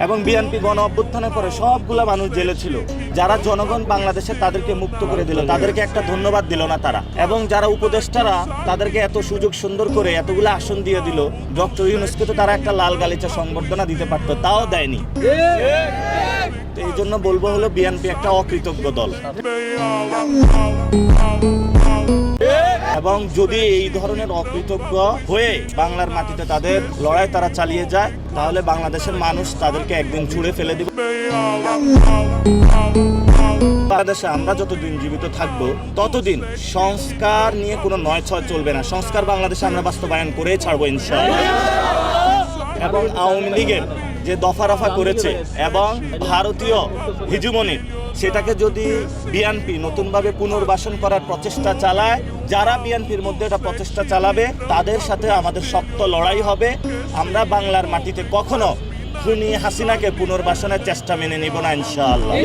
এবং বিএনপি গণ অভ্যুত্থানের পরে সবগুলা মানুষ জেলে ছিল। যারা জনগণ বাংলাদেশে তাদেরকে মুক্ত করে দিল, তাদেরকে একটা ধন্যবাদ দিল না তারা। এবং যারা উপদেষ্টারা তাদেরকে এত সুযোগ সুন্দর করে এতগুলো আসন দিয়ে দিল, ডক্টর ইউনূসকে তো তারা একটা লাল গালিচা সংবর্ধনা দিতে পারতো, তাও দেয়নি। তো এই জন্য বলবো হলো বিএনপি একটা অকৃতজ্ঞ দল। এবং যদি এই ধরনের অকৃতজ্ঞ হয়ে বাংলার মাটিতে তাদের লড়াই তারা চালিয়ে যায়, তাহলে বাংলাদেশের মানুষ তাদেরকে একদিন ছুঁড়ে ফেলে দিবে। বাংলাদেশে আমরা যতদিন জীবিত থাকব ততদিন সংস্কার নিয়ে কোনো নয়ছয় চলবে না। সংস্কার বাংলাদেশে আমরা বাস্তবায়ন করে ছাড়বো ইনশাআল্লাহ। এবং আওয়ামী লীগের যে দফা রফা করেছে এবং ভারতীয় হিজুমনির, সেটাকে যদি বিএনপি নতুনভাবে পুনর্বাসন করার প্রচেষ্টা চালায়, যারা বিএনপির মধ্যে এটা প্রচেষ্টা চালাবে তাদের সাথে আমাদের শক্ত লড়াই হবে। আমরা বাংলার মাটিতে কখনো খুনি হাসিনাকে পুনর্বাসনের চেষ্টা মেনে নিব না ইনশাআল্লাহ।